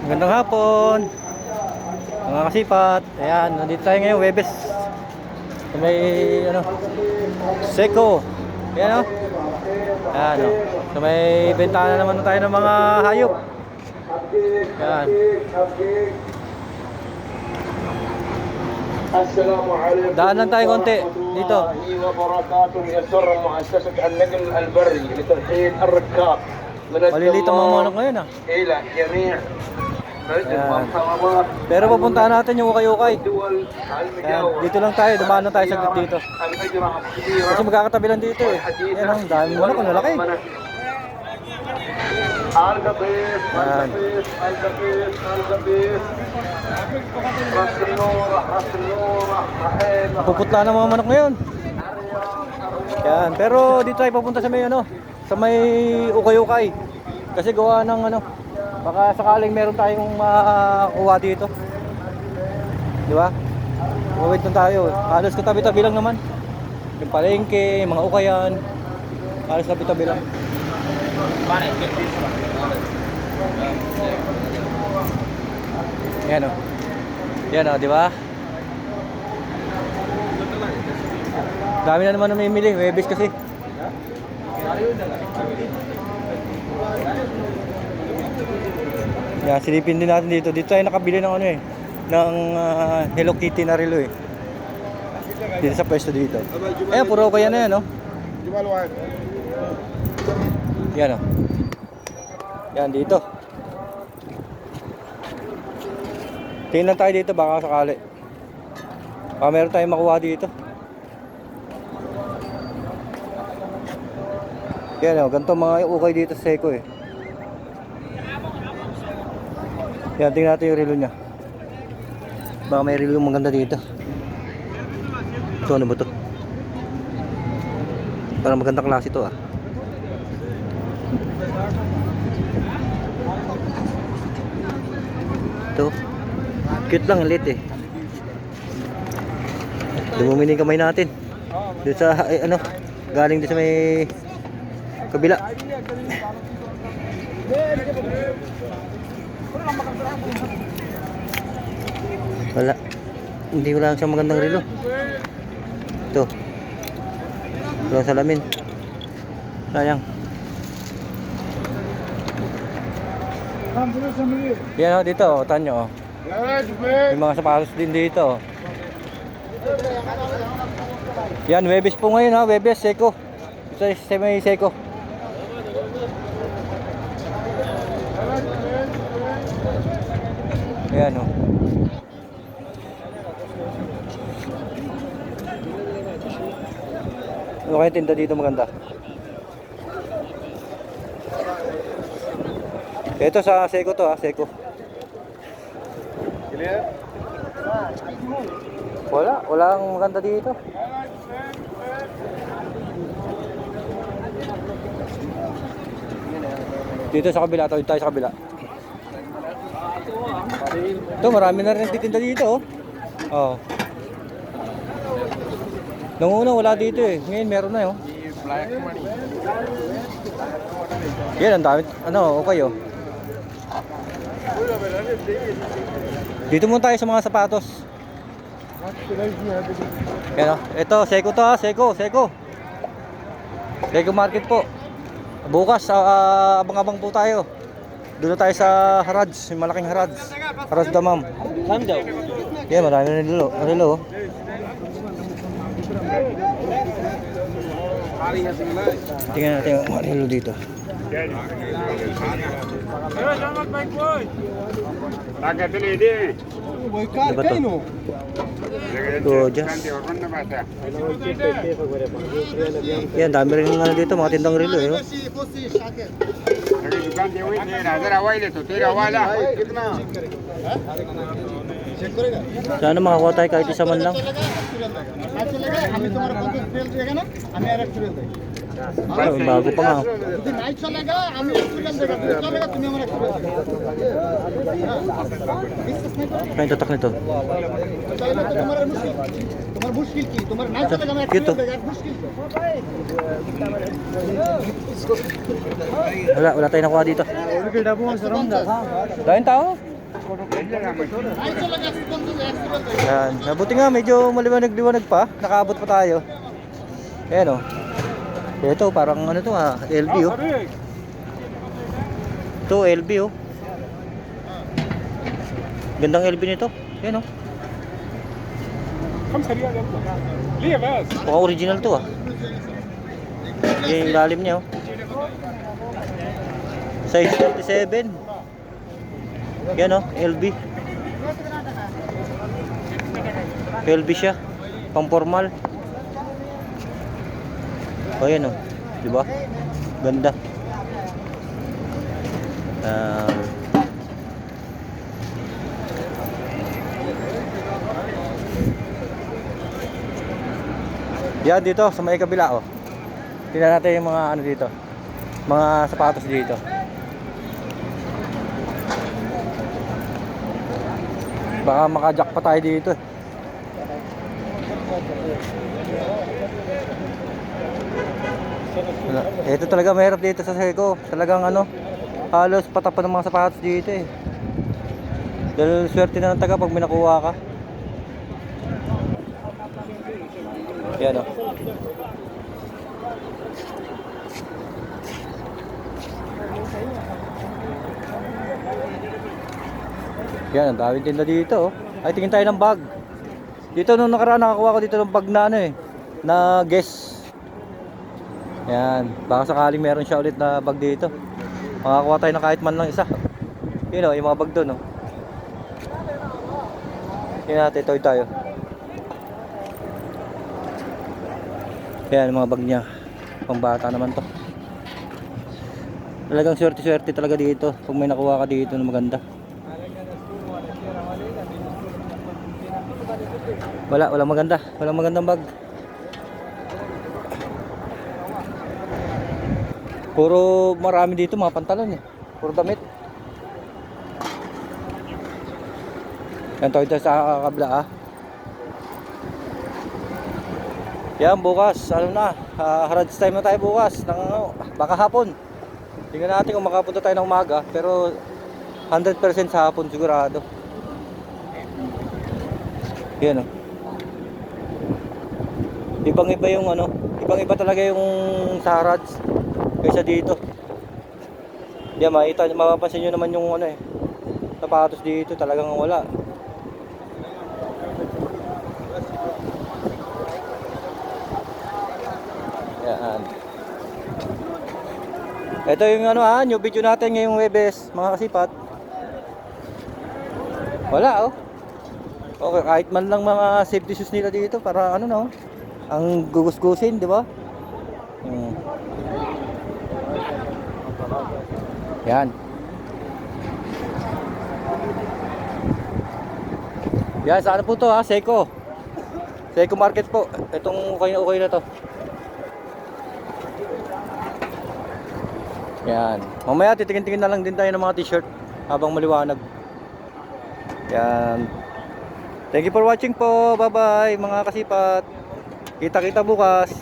Magandang hapon mga kasipat. Ayan, nandito tayo ngayon, Webes. So, may ano, Seco. Ayan o. Ayan o. So may bentana naman tayo ng mga hayop. Ayan. Daan lang tayo konti dito. Malilito mga manok ngayon ah. Ayan. Pero pupuntahan natin yung ukay-ukay. Ayan. Dito lang tayo, dumaan lang tayo saglit dito. Kasi magkakatabi lang dito eh. Ayan ang dami manok, ang lalaki. Ayan. Puputla ng mga manok ngayon. Ayan. Pero dito tayo papunta sa may ano, sa may ukay-ukay. Kasi gawa ng ano, baka sakaling meron tayong makuha dito. Di ba? Wait lang tayo. Halos katabi-tabi lang naman. Yung palengke, yung mga ukayan. Halos katabi-tabi lang. Yan o. Yan o, di ba? Dami na naman namimili. Webes kasi. Yan, silipin din natin dito. Dito tayo nakabili ng ano eh, ng Hello Kitty na relo eh. Dito sa pwesto dito. Ayan, puro kaya na yan, no? Yan, no? Yan, dito. Tingnan tayo dito, baka sakali. Baka meron tayong makuha dito. Yan, no? Ganito mga ukay dito sa Seco eh. Yan, tingnan natin yung relo niya. Baka may relo yung maganda dito. Ito, ano ba ito? Parang magandang klase ito ah. Ito. Cute lang, lit eh. Dumumini yung kamay natin. Dito sa, ano, galing dito sa may kabila. Wala. Hindi ko lang siyang magandang relo. Ito. Walang salamin. Sayang. Yan o, dito o. Tanyo o. May mga sapatos din dito o. Yan, Webes po ngayon ha. Webes, Seco. Ito sa may Seco. Ayan o. Ano kayong tinda dito maganda? Ito sa Seco to ha, Seco. Walang maganda dito. Dito sa kabila, tayo sa kabila. Ito, marami na rin titinda dito oh. Nung una wala dito eh. Ngayon meron na oh. Yan, ang dami. Ano, okay oh. Dito muna tayo sa mga sapatos. Yan oh. Ito, Seco to ha. Seco Market po. Bukas, abang-abang po tayo. Doon tayo sa Harads, yung malaking Harads. Harads Damam. Yan, marami na relo oh. Tingnan natin yung mga relo dito. Diba to? Gorgeous. Yan, dami rin nga dito, mga tindang relo eh. Sana makakuha tayo kahit isa man lang. Bago pa nga. Kaya tatak nito. Cute. Wala tayong nakuha dito. Dahil tao? Yan. Mabuti nga, medyo maliwanag-liwanag pa. Nakaabot pa tayo. Ayan o. Ito, parang ano to LB oh. Ito, LB oh. Gandang LB nito. Ayan oh. Mukhang original to Yung lalim niya oh. Size 37. Yan oh, LB. LB siya. Pang formal. Oh yan oh. Di ba? Ganda. Yan dito sa may kabila oh. Tingnan natin yung mga ano dito. Mga sapatos dito. Baka makajack pa tayo dito. Ito talaga mahirap dito sa Seiko. Talagang ano, halos patapan ng mga sapatos dito eh. Dahil swerte na ng taga pag minakuha ka. Yan o. Yan, ang daming tinda dito Ay, tingin tayo ng bag. Dito nung nakaraan nakakuha ko dito ng bag na ano na Guess. Yan, baka sakaling meron siya ulit na bag dito. Makakuha tayo ng kahit man lang isa. Yun yung mga bag doon Yan natin, ito tayo. Yan, mga bag niya. Pambata naman to. Talagang swerte-swerte talaga dito pag may nakuha ka dito na maganda. Walang maganda. Walang magandang bag. Puro marami dito mga pantalon Puro damit. Yan tayo sa kabla Yan bukas, ano na, Harrods time na tayo bukas ng baka hapon. Tingnan natin kung makapunta tayo ng umaga, pero 100% sa hapon sigurado. Yan Ibang-iba yung ibang-iba talaga yung sa Harrods kaysa dito. Yan, mapapansin nyo naman yung sapatos dito, talagang wala. Yan. Ito yung new video natin ngayong Webes, mga kasipat. Wala Okay, kahit man lang mga safety shoes nila dito para ang gugus-gusin, di ba? Yan. Yan, saan po to Seiko. Seiko Market po. Itong okay na to. Yan. Mamaya titingin-tingin na lang din tayo ng mga t-shirt habang maliwanag. Yan. Thank you for watching po. Bye-bye mga kasipat. Kita-kita bukas.